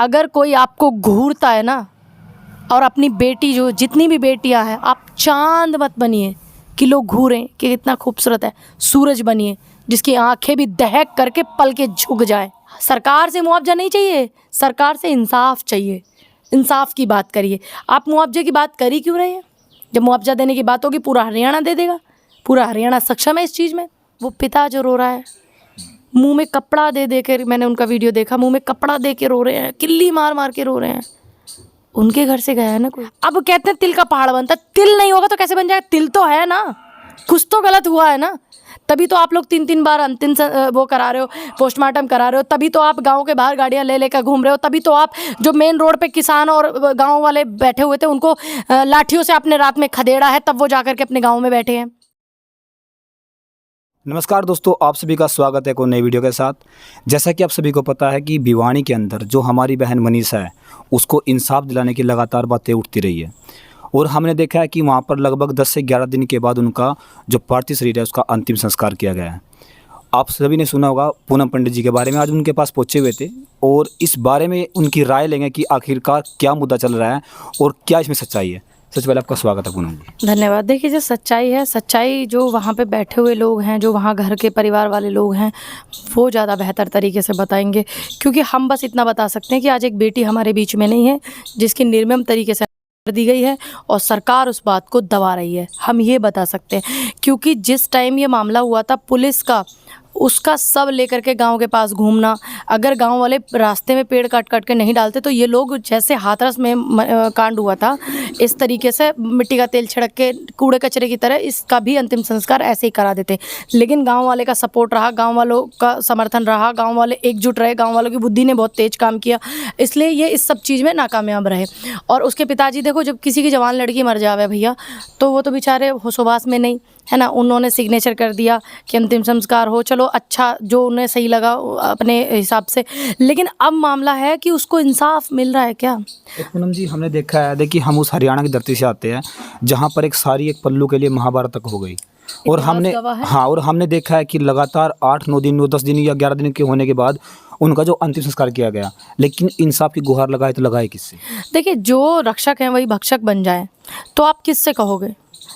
अगर कोई आपको घूरता है ना, और अपनी बेटी जो जितनी भी बेटियां हैं, आप चांद मत बनिए कि लोग घूरें कि कितना खूबसूरत है। सूरज बनिए जिसकी आंखें भी दहक करके पल के झुक जाए। सरकार से मुआवजा नहीं चाहिए, सरकार से इंसाफ चाहिए। इंसाफ की बात करिए। आप मुआवजे की बात कर ही क्यों रहे हैं? जब मुआवजा देने की बात होगी पूरा हरियाणा दे देगा। पूरा हरियाणा सक्षम है इस चीज़ में। वो पिता जो रो रहा है, मुंह में कपड़ा दे दे कर, मैंने उनका वीडियो देखा, मुंह में कपड़ा दे के रो रहे हैं, किल्ली मार मार के रो रहे हैं। उनके घर से गया है ना कोई। अब कहते हैं तिल का पहाड़ बनता है, तिल नहीं होगा तो कैसे बन जाएगा? तिल तो है ना, कुछ तो गलत हुआ है ना। तभी तो आप लोग 3-3 बार अंतिम वो करा रहे हो, पोस्टमार्टम करा रहे हो। तभी तो आप गांव के बाहर गाड़ियां ले लेकर घूम रहे हो। तभी तो आप जो मेन रोड पे किसान और गांव वाले बैठे हुए थे उनको लाठियों से आपने रात में खदेड़ा है, तब वो जाकर के अपने गाँव में बैठे हैं। नमस्कार दोस्तों, आप सभी का स्वागत है एक और नई वीडियो के साथ। जैसा कि आप सभी को पता है कि भिवानी के अंदर जो हमारी बहन मनीषा है उसको इंसाफ दिलाने की लगातार बातें उठती रही है और हमने देखा है कि वहाँ पर लगभग 10 से 11 दिन के बाद उनका जो पार्थिव शरीर है उसका अंतिम संस्कार किया गया है। आप सभी ने सुना होगा पूनम पंडित जी के बारे में। आज उनके पास पहुँचे हुए थे और इस बारे में उनकी राय लेंगे कि आखिरकार क्या मुद्दा चल रहा है और क्या इसमें सच्चाई है। सबसे पहले आपका स्वागत है पूनम जी। धन्यवाद। देखिए, जो सच्चाई है, सच्चाई जो वहाँ पे बैठे हुए लोग हैं, जो वहाँ घर के परिवार वाले लोग हैं, वो ज़्यादा बेहतर तरीके से बताएंगे। क्योंकि हम बस इतना बता सकते हैं कि आज एक बेटी हमारे बीच में नहीं है जिसकी निर्मम तरीके से कर दी गई है और सरकार उस बात को दबा रही है। हम ये बता सकते हैं क्योंकि जिस टाइम ये मामला हुआ था, पुलिस का उसका सब लेकर के गांव के पास घूमना, अगर गांव वाले रास्ते में पेड़ काट काट के नहीं डालते तो ये लोग, जैसे हाथरस में कांड हुआ था, इस तरीके से मिट्टी का तेल छिड़क के कूड़े कचरे की तरह इसका भी अंतिम संस्कार ऐसे ही करा देते। लेकिन गांव वाले का सपोर्ट रहा, गांव वालों का समर्थन रहा, गांव वाले एकजुट रहे, गांव वालों की बुद्धि ने बहुत तेज काम किया, इसलिए ये इस सब चीज़ में नाकामयाब रहे। और उसके पिताजी, देखो, जब किसी की जवान लड़की मर जावे भैया, तो वो तो बेचारे होशोबास में नहीं है ना, उन्होंने सिग्नेचर कर दिया कि अंतिम संस्कार हो। चलो, अच्छा, जो उन्हें सही लगा अपने हिसाब से। लेकिन अब मामला है कि उसको इंसाफ मिल रहा है क्या? पूनम जी, हमने देखा है, देखिए, हम उस हरियाणा की धरती से आते हैं जहाँ पर एक सारी एक पल्लू के लिए महाभारत तक हो गई और हमने देखा है कि लगातार 8-9 दिन, 10 दिन या 11 दिन के होने के बाद उनका जो अंतिम संस्कार किया गया, लेकिन इंसाफ की गुहार लगाए तो लगाए किससे? देखिए, जो रक्षक हैं वही भक्षक बन जाए तो आप किससे कहोगे?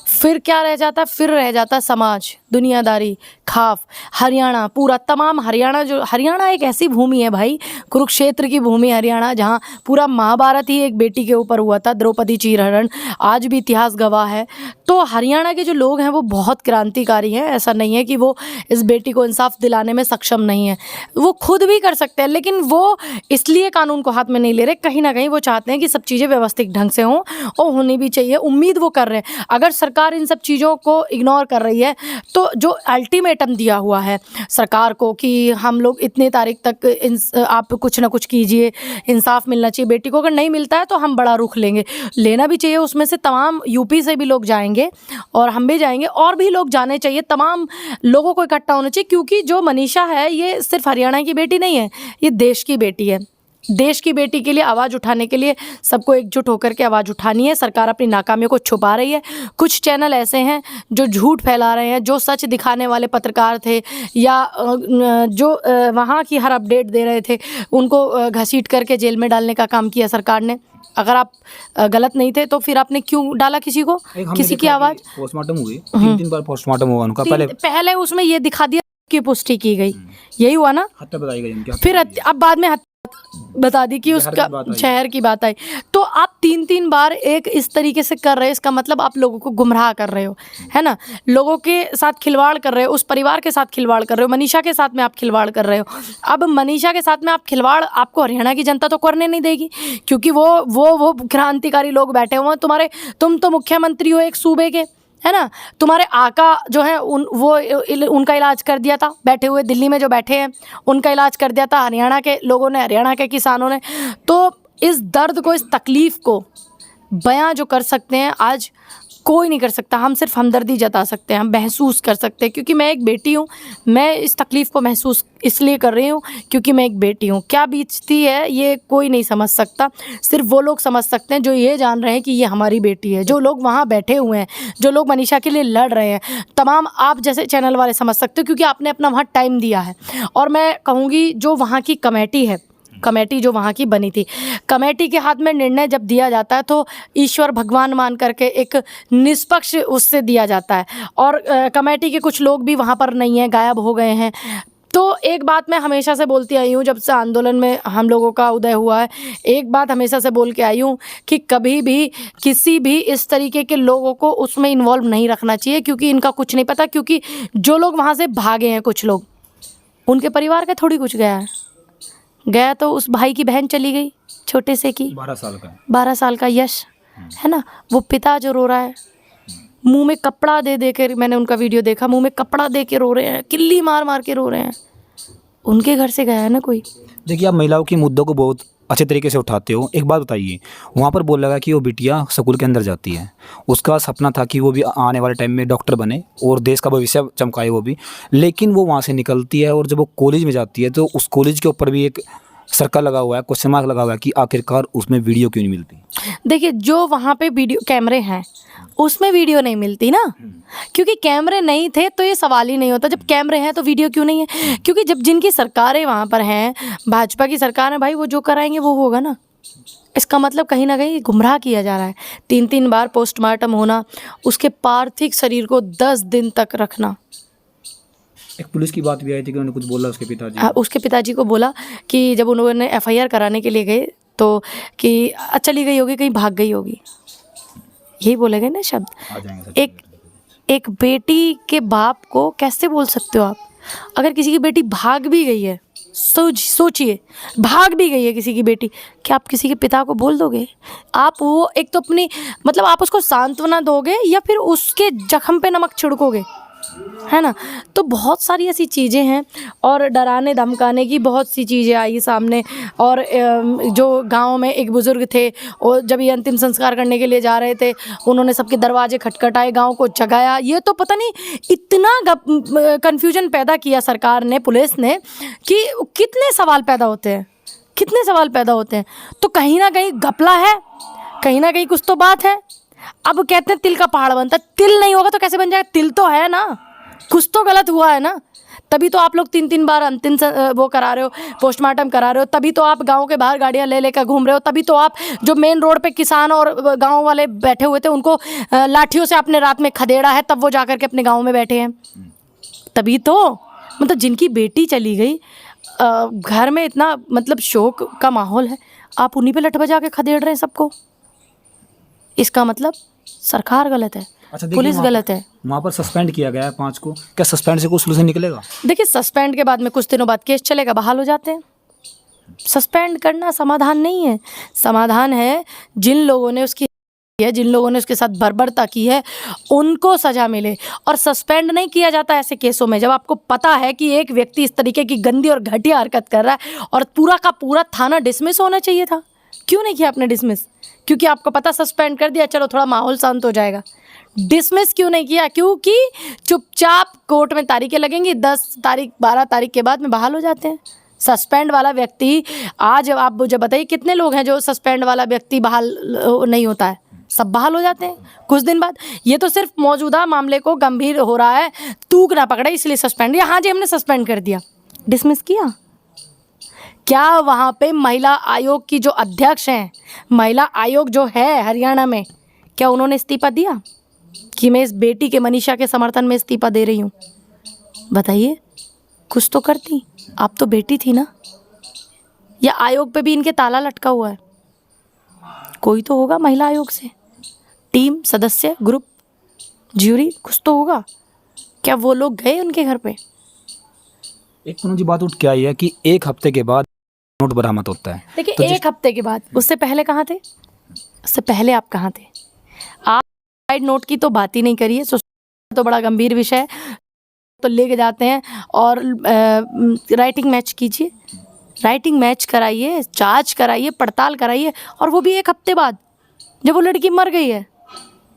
फिर क्या रह जाता? फिर रह जाता समाज, दुनियादारी, खाफ। हरियाणा पूरा, तमाम हरियाणा, जो हरियाणा एक ऐसी भूमि है भाई, कुरुक्षेत्र की भूमि हरियाणा, जहाँ पूरा महाभारत ही एक बेटी के ऊपर हुआ था, द्रौपदी चीरहरण, आज भी इतिहास गवाह है। तो हरियाणा के जो लोग हैं वो बहुत क्रांतिकारी हैं। ऐसा नहीं है कि वो इस बेटी को इंसाफ दिलाने में सक्षम नहीं है, वो खुद भी कर सकते हैं, लेकिन वो इसलिए कानून को हाथ में नहीं ले रहे। कहीं ना कहीं वो चाहते हैं कि सब चीज़ें व्यवस्थित ढंग से हों और होनी भी चाहिए। उम्मीद वो कर रहे हैं। अगर सरकार इन सब चीज़ों को इग्नोर कर रही है तो जो अल्टीमेटम दिया हुआ है सरकार को कि हम लोग इतनी तारीख तक आप कुछ ना कुछ कीजिए, इंसाफ मिलना चाहिए बेटी को, अगर नहीं मिलता है तो हम बड़ा रुख लेंगे। लेना भी चाहिए। उसमें से तमाम यूपी से भी लोग जाएंगे और हम भी जाएंगे, और भी लोग जाने चाहिए। तमाम लोगों को इकट्ठा होना चाहिए, क्योंकि जो मनीषा है ये सिर्फ हरियाणा की बेटी नहीं है, ये देश की बेटी है। देश की बेटी के लिए आवाज़ उठाने के लिए सबको एकजुट होकर के आवाज़ उठानी है। सरकार अपनी नाकामियों को छुपा रही है। कुछ चैनल ऐसे हैं जो झूठ फैला रहे हैं, जो सच दिखाने वाले पत्रकार थे या जो वहाँ की हर अपडेट दे रहे थे, उनको घसीट करके जेल में डालने का काम किया सरकार ने। अगर आप गलत नहीं थे तो फिर आपने क्यों डाला किसी को, किसी की आवाज़? पोस्टमार्टम हुई, 3 बार पोस्टमार्टम हुआ उनका। पहले उसमें ये दिखा दिया की पुष्टि की गई, यही हुआ ना, हत्या बताई गई उनकी। फिर अब बाद में बता दी कि उसका शहर की बात आई। तो आप 3-3 बार एक इस तरीके से कर रहे हो, इसका मतलब आप लोगों को गुमराह कर रहे हो, है ना, लोगों के साथ खिलवाड़ कर रहे हो, उस परिवार के साथ खिलवाड़ कर रहे हो, मनीषा के साथ में आप खिलवाड़ कर रहे हो। अब मनीषा के साथ में आप खिलवाड़ आपको हरियाणा की जनता तो करने नहीं देगी, क्योंकि वो क्रांतिकारी लोग बैठे हुए हैं। तुम तो मुख्यमंत्री हो एक सूबे के, है ना, तुम्हारे आका जो है उनका इलाज कर दिया था, बैठे हुए दिल्ली में जो बैठे हैं उनका इलाज कर दिया था हरियाणा के लोगों ने, हरियाणा के किसानों ने। तो इस दर्द को, इस तकलीफ़ को बयां जो कर सकते हैं आज कोई नहीं कर सकता। हम सिर्फ हमदर्दी जता सकते हैं, हम महसूस कर सकते हैं, क्योंकि मैं एक बेटी हूँ। मैं इस तकलीफ़ को महसूस इसलिए कर रही हूँ क्योंकि मैं एक बेटी हूँ। क्या बीतती है ये कोई नहीं समझ सकता, सिर्फ वो लोग समझ सकते हैं जो ये जान रहे हैं कि ये हमारी बेटी है। जो लोग वहाँ बैठे हुए हैं, जो लोग मनीषा के लिए लड़ रहे हैं, तमाम आप जैसे चैनल वाले समझ सकते हो, क्योंकि आपने अपना वहाँ टाइम दिया है। और मैं कहूँगी जो वहाँ की कमेटी है, कमेटी जो वहाँ की बनी थी, कमेटी के हाथ में निर्णय जब दिया जाता है तो ईश्वर भगवान मान करके एक निष्पक्ष उससे दिया जाता है, और कमेटी के कुछ लोग भी वहाँ पर नहीं हैं, गायब हो गए हैं। तो एक बात मैं हमेशा से बोलती आई हूँ, जब से आंदोलन में हम लोगों का उदय हुआ है, एक बात हमेशा से बोल के आई हूँ कि कभी भी किसी भी इस तरीके के लोगों को उसमें इन्वॉल्व नहीं रखना चाहिए, क्योंकि इनका कुछ नहीं पता। क्योंकि जो लोग वहाँ से भागे हैं, कुछ लोग, उनके परिवार का थोड़ी कुछ गया है। गया तो उस भाई की बहन चली गई, छोटे से की 12 साल का 12 साल का यश है ना, वो पिता जो रो रहा है, मुंह में कपड़ा दे दे के, मैंने उनका वीडियो देखा, मुंह में कपड़ा दे के रो रहे हैं, किल्ली मार मार के रो रहे हैं। उनके घर से गया है ना कोई। देखिए, आप महिलाओं की मुद्दों को बहुत अच्छे तरीके से उठाते हो। एक बात बताइए, वहाँ पर बोल लगा कि वो बिटिया स्कूल के अंदर जाती है, उसका सपना था कि वो भी आने वाले टाइम में डॉक्टर बने और देश का भविष्य चमकाए वो भी, लेकिन वो वहाँ से निकलती है और जब वो कॉलेज में जाती है तो उस कॉलेज के ऊपर भी एक सर्कल लगा हुआ है, क्वेश्चन मार्क लगा हुआ है कि आखिरकार उसमें वीडियो क्यों नहीं मिलती। देखिए, जो वहाँ पे वीडियो कैमरे हैं उसमें वीडियो नहीं मिलती ना, क्योंकि कैमरे नहीं थे तो ये सवाल ही नहीं होता। जब कैमरे हैं तो वीडियो क्यों नहीं है? क्योंकि जब जिनकी सरकारें वहाँ पर हैं, भाजपा की सरकार है भाई, वो जो कराएंगे वो होगा ना। इसका मतलब कहीं ना कहीं गुमराह किया जा रहा है। 3-3 बार पोस्टमार्टम होना, उसके पार्थिव शरीर को 10 दिन तक रखना। एक पुलिस की बात भी आई थी कि उन्होंने कुछ बोला उसके पिताजी। हाँ, उसके पिताजी को बोला कि जब उन्होंने FIR कराने के लिए गए तो कि चली गई होगी, कहीं भाग गई होगी, यही बोले गए ना शब्द। आ जाएंगे सर। एक बेटी के बाप को कैसे बोल सकते हो आप? अगर किसी की बेटी भाग भी गई है, सोचिए, भाग भी गई है किसी की बेटी, क्या आप किसी के पिता को बोल दोगे? आप वो एक तो अपनी मतलब आप उसको सांत्वना दोगे या फिर उसके जख्म पे नमक छिड़कोगे, है ना? तो बहुत सारी ऐसी चीज़ें हैं, और डराने धमकाने की बहुत सी चीज़ें आई सामने। और जो गांव में एक बुज़ुर्ग थे, और जब ये अंतिम संस्कार करने के लिए जा रहे थे, उन्होंने सबके दरवाजे खटखटाए, गांव को जगाया। ये तो पता नहीं इतना कन्फ्यूजन पैदा किया सरकार ने, पुलिस ने, कि कितने सवाल पैदा होते हैं, कितने सवाल पैदा होते हैं। तो कहीं ना कहीं घपला है, कहीं ना कहीं कुछ तो बात है। अब कहते हैं तिल का पहाड़ बनता है, तिल नहीं होगा तो कैसे बन जाएगा? तिल तो है ना, कुछ तो गलत हुआ है ना। तभी तो आप लोग 3-3 बार अंतिम वो करा रहे हो, पोस्टमार्टम करा रहे हो। तभी तो आप गांव के बाहर गाड़ियां ले लेकर घूम रहे हो। तभी तो आप जो मेन रोड पे किसान और गांव वाले बैठे हुए थे, उनको लाठियों से आपने रात में खदेड़ा है, तब वो जाकर के अपने गाँव में बैठे हैं। तभी तो मतलब जिनकी बेटी चली गई, घर में इतना मतलब शोक का माहौल है, आप उन्हीं पे लठ बजा के खदेड़ रहे हैं सबको। इसका मतलब सरकार गलत है, पुलिस गलत है। वहाँ पर सस्पेंड किया गया है 5 को, क्या सस्पेंड से कुछ सोल्यूशन निकलेगा? देखिए, सस्पेंड के बाद में कुछ दिनों बाद केस चलेगा, बहाल हो जाते हैं। सस्पेंड करना समाधान नहीं है। समाधान है जिन लोगों ने उसकी है, जिन लोगों ने उसके साथ बर्बरता की है, उनको सजा मिले। और सस्पेंड नहीं किया जाता ऐसे केसों में जब आपको पता है कि एक व्यक्ति इस तरीके की गंदी और घटिया हरकत कर रहा है, और पूरा का पूरा थाना डिसमिस होना चाहिए था। क्यों नहीं किया आपने डिसमिस? क्योंकि आपको पता सस्पेंड कर दिया, चलो थोड़ा माहौल शांत हो जाएगा। डिसमिस क्यों नहीं किया? क्योंकि चुपचाप कोर्ट में तारीखें लगेंगी, 10 तारीख 12 तारीख के बाद में बहाल हो जाते हैं। सस्पेंड वाला व्यक्ति, आज आप मुझे बताइए कितने लोग हैं जो सस्पेंड वाला व्यक्ति बहाल नहीं होता है? सब बहाल हो जाते हैं कुछ दिन बाद। ये तो सिर्फ मौजूदा मामले को गंभीर हो रहा है, तूक ना पकड़े इसलिए सस्पेंड, या हाँ जी हमने सस्पेंड कर दिया, डिसमिस किया। क्या वहाँ पे महिला आयोग की जो अध्यक्ष हैं, महिला आयोग जो है हरियाणा में, क्या उन्होंने इस्तीफा दिया कि मैं इस बेटी के, मनीषा के समर्थन में इस्तीफा दे रही हूँ? बताइए, कुछ तो करती। आप तो बेटी थी ना। या आयोग पे भी इनके ताला लटका हुआ है? कोई तो होगा महिला आयोग से, टीम, सदस्य, ग्रुप, ज्यूरी, कुछ तो होगा। क्या वो लोग गए उनके घर पे? एक पूनम जी बात उठ के आई है कि 1 हफ्ते के बाद नोट बरामद होता है। देखिए, तो 1 हफ्ते के बाद, उससे पहले कहाँ थे? उससे पहले आप कहाँ थे? आप साइड नोट की तो बात ही नहीं करिए, तो बड़ा गंभीर विषय है, तो लेके जाते हैं और राइटिंग मैच कीजिए, राइटिंग मैच कराइए, जांच कराइए, पड़ताल कराइए। और वो भी 1 हफ्ते बाद, जब वो लड़की मर गई है,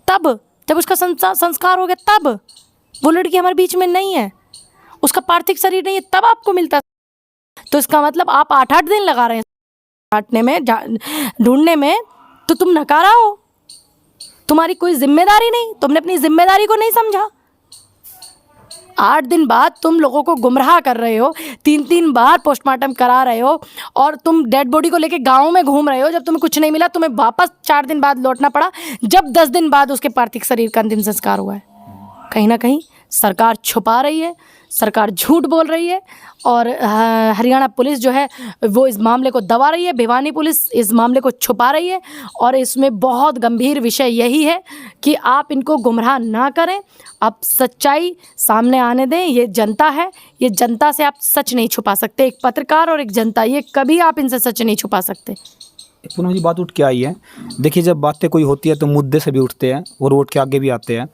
तब जब उसका संस्कार हो गया, तब वो लड़की हमारे बीच में नहीं है, उसका पार्थिव शरीर नहीं है, तब आपको मिलता। तो इसका मतलब आप 8-8 दिन लगा रहे हैं काटने में, ढूंढने में, तो तुम नकारा हो, तुम्हारी कोई जिम्मेदारी नहीं, तुमने अपनी जिम्मेदारी को नहीं समझा। 8 दिन बाद तुम लोगों को गुमराह कर रहे हो, 3-3 बार पोस्टमार्टम करा रहे हो और तुम डेड बॉडी को लेके गाँव में घूम रहे हो। जब तुम्हें कुछ नहीं मिला, तुम्हें वापस 4 दिन बाद लौटना पड़ा, जब 10 दिन बाद उसके पार्थिव शरीर का अंतिम संस्कार हुआ है। कहीं ना कहीं सरकार छुपा रही है, सरकार झूठ बोल रही है और हरियाणा पुलिस जो है वो इस मामले को दबा रही है, भिवानी पुलिस इस मामले को छुपा रही है। और इसमें बहुत गंभीर विषय यही है कि आप इनको गुमराह ना करें, आप सच्चाई सामने आने दें। ये जनता है, ये जनता से आप सच नहीं छुपा सकते। एक पत्रकार और एक जनता, ये कभी आप इनसे सच नहीं छुपा सकते। पूनम जी, बात उठ के आई है। देखिए, जब बातें कोई होती है तो मुद्दे से भी उठते हैं और वोट के आगे भी आते हैं।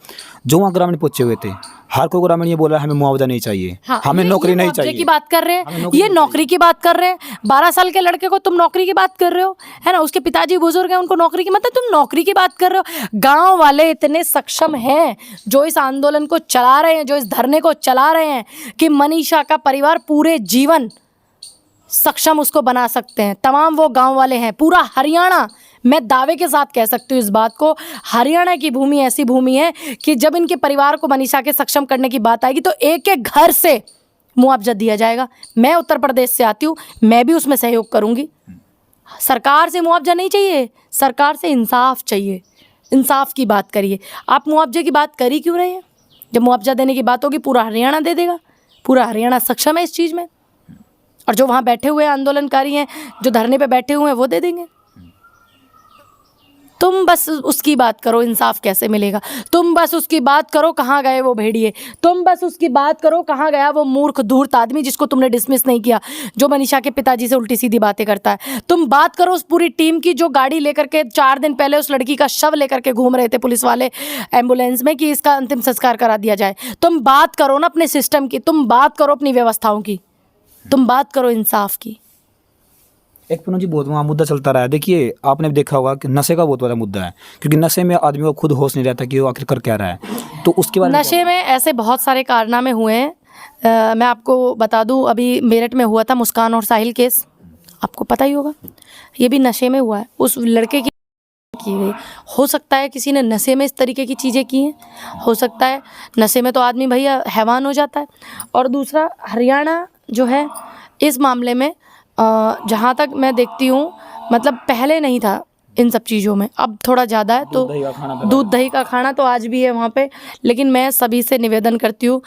जो वहाँ ग्रामीण पहुंचे हुए थे, हर कोई ग्रामीण ये बोल रहा है हमें मुआवजा नहीं चाहिए, हाँ, हमें नौकरी नहीं चाहिए। की बात कर रहे हैं, ये नौकरी की बात कर रहे हैं। 12 साल के लड़के को तुम नौकरी की बात कर रहे हो, है ना। उसके पिताजी बुजुर्ग हैं, उनको नौकरी की, मतलब तुम नौकरी की बात कर रहे हो। गांव वाले इतने सक्षम हैं जो इस आंदोलन को चला रहे हैं, जो इस धरने को चला रहे हैं कि मनीषा का परिवार पूरे जीवन सक्षम उसको बना सकते हैं। तमाम वो गांव वाले हैं, पूरा हरियाणा, मैं दावे के साथ कह सकती हूँ इस बात को, हरियाणा की भूमि ऐसी भूमि है कि जब इनके परिवार को मनीषा के सक्षम करने की बात आएगी तो एक एक घर से मुआवजा दिया जाएगा। मैं उत्तर प्रदेश से आती हूँ, मैं भी उसमें सहयोग करूँगी। सरकार से मुआवजा नहीं चाहिए, सरकार से इंसाफ चाहिए। इंसाफ की बात करिए। आप मुआवजे की बात कर ही क्यों रहे हैं? जब मुआवजा देने की बात होगी पूरा हरियाणा दे देगा, पूरा हरियाणा सक्षम है इस चीज़ में। और जो वहाँ बैठे हुए आंदोलनकारी हैं, जो धरने पे बैठे हुए हैं, वो दे देंगे। तुम बस उसकी बात करो, इंसाफ कैसे मिलेगा। तुम बस उसकी बात करो, कहाँ गए वो भेड़िए। तुम बस उसकी बात करो, कहाँ गया वो मूर्ख धूर्त आदमी जिसको तुमने डिसमिस नहीं किया, जो मनीषा के पिताजी से उल्टी सीधी बातें करता है। तुम बात करो उस पूरी टीम की जो गाड़ी लेकर के 4 दिन पहले उस लड़की का शव लेकर के घूम रहे थे पुलिस वाले एम्बुलेंस में कि इसका अंतिम संस्कार करा दिया जाए। तुम बात करो ना अपने सिस्टम की, तुम बात करो अपनी व्यवस्थाओं की, तुम बात करो इंसाफ की। एक पूनम जी, बहुत वहाँ मुद्दा चलता रहा है। देखिए, आपने भी देखा होगा कि नशे का बहुत बड़ा मुद्दा है, क्योंकि नशे में आदमी को खुद होश नहीं रहता कि वो आखिर कर क्या रहा है। तो उसके बारे में नशे में ऐसे बहुत सारे कारनामे हुए हैं। मैं आपको बता दूं, अभी मेरठ में हुआ था मुस्कान और साहिल केस, आपको पता ही होगा। ये भी नशे में हुआ है, उस लड़के की गई। हो सकता है किसी ने नशे में इस तरीके की चीज़ें की हैं, हो सकता है नशे में तो आदमी भैया हैवान हो जाता है। और दूसरा, हरियाणा जो है इस मामले में जहाँ तक मैं देखती हूँ, मतलब पहले नहीं था इन सब चीज़ों में, अब थोड़ा ज़्यादा है। तो दूध दही का खाना तो आज भी है वहाँ पे। लेकिन मैं सभी से निवेदन करती हूँ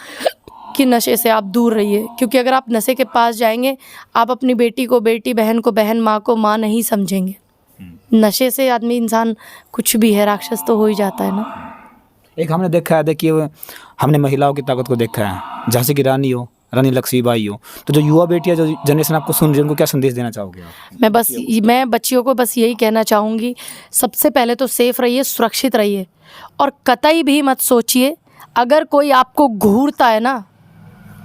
कि नशे से आप दूर रहिए, क्योंकि अगर आप नशे के पास जाएंगे, आप अपनी बेटी को बेटी, बहन को बहन, माँ को माँ नहीं समझेंगे। नशे से आदमी, इंसान कुछ भी है, राक्षस तो हो ही जाता है ना। एक हमने देखा है, देखिए हमने महिलाओं की ताकत को देखा है, झांसी की रानी हो, रानी लक्ष्मीबाई हो। तो जो युवा बेटियां, जो जनरेशन आपको सुन रही है, उनको क्या संदेश देना चाहोगे आप? मैं बच्चियों को बस यही कहना चाहूँगी, सबसे पहले तो सेफ रहिए, सुरक्षित रहिए, और कतई भी मत सोचिए अगर कोई आपको घूरता है ना,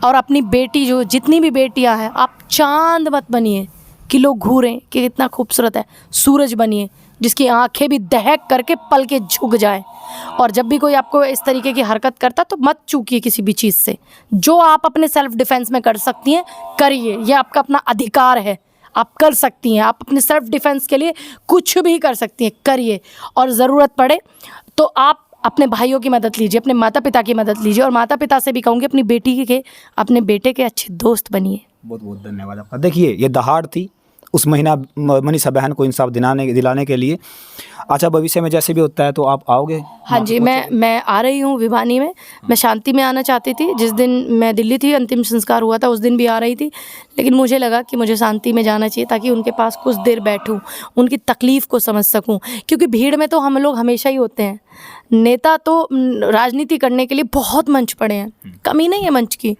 और अपनी बेटी, जो जितनी भी बेटियां हैं, आप चांद मत बनिए कि लोग घूरें कि कितना खूबसूरत है। सूरज बनिए जिसकी आंखें भी दहक करके पल के झुक जाएं। और जब भी कोई आपको इस तरीके की हरकत करता तो मत चूकिए किसी भी चीज़ से। जो आप अपने सेल्फ डिफेंस में कर सकती हैं करिए, यह आपका अपना अधिकार है, आप कर सकती हैं। आप अपने सेल्फ डिफेंस के लिए कुछ भी कर सकती हैं, करिए। और ज़रूरत पड़े तो आप अपने भाइयों की मदद लीजिए, अपने माता पिता की मदद लीजिए। और माता पिता से भी कहूँगी अपनी बेटी के, अपने बेटे के अच्छे दोस्त बनिए। बहुत बहुत धन्यवाद आपका। देखिए, ये दहाड़ थी उस महीना मनीषा बहन को इंसाफ दिलाने के लिए। अच्छा, भविष्य में जैसे भी होता है तो आप आओगे? हाँ जी, मैं आ रही हूँ भिवानी में। मैं शांति में आना चाहती थी, जिस दिन मैं दिल्ली थी, अंतिम संस्कार हुआ था, उस दिन भी आ रही थी। लेकिन मुझे लगा कि मुझे शांति में जाना चाहिए ताकि उनके पास कुछ देर बैठूँ, उनकी तकलीफ़ को समझ सकूँ। क्योंकि भीड़ में तो हम लोग हमेशा ही होते हैं। नेता तो राजनीति करने के लिए बहुत मंच पड़े हैं, कमी नहीं है मंच की।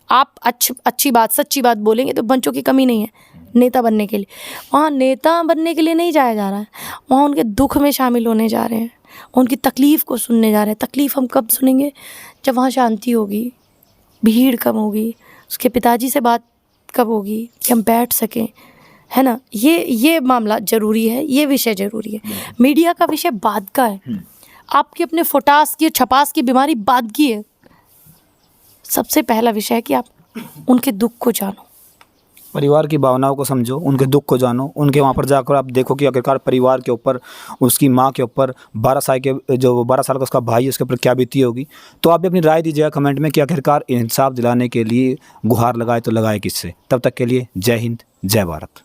आप अच्छी बात, सच्ची बात बोलेंगे तो मंचों की कमी नहीं है नेता बनने के लिए। वहाँ नेता बनने के लिए नहीं जाया जा रहा है, वहाँ उनके दुख में शामिल होने जा रहे हैं, उनकी तकलीफ़ को सुनने जा रहे हैं। तकलीफ़ हम कब सुनेंगे? जब वहाँ शांति होगी, भीड़ कम होगी, उसके पिताजी से बात कब होगी कि हम बैठ सकें, है ना। ये मामला ज़रूरी है, ये विषय ज़रूरी है। मीडिया का विषय बाद का है, आपकी अपने फोटास की, छपास की बीमारी बाद की है। सबसे पहला विषय है कि आप उनके दुख को जानो, परिवार की भावनाओं को समझो, उनके दुख को जानो, उनके वहाँ पर जाकर आप देखो कि आखिरकार परिवार के ऊपर, उसकी माँ के ऊपर 12 साल का उसका भाई है, उसके ऊपर क्या बीती होगी। तो आप भी अपनी राय दीजिएगा कमेंट में कि आखिरकार इंसाफ दिलाने के लिए गुहार लगाए तो लगाए किससे। तब तक के लिए जय हिंद, जय भारत।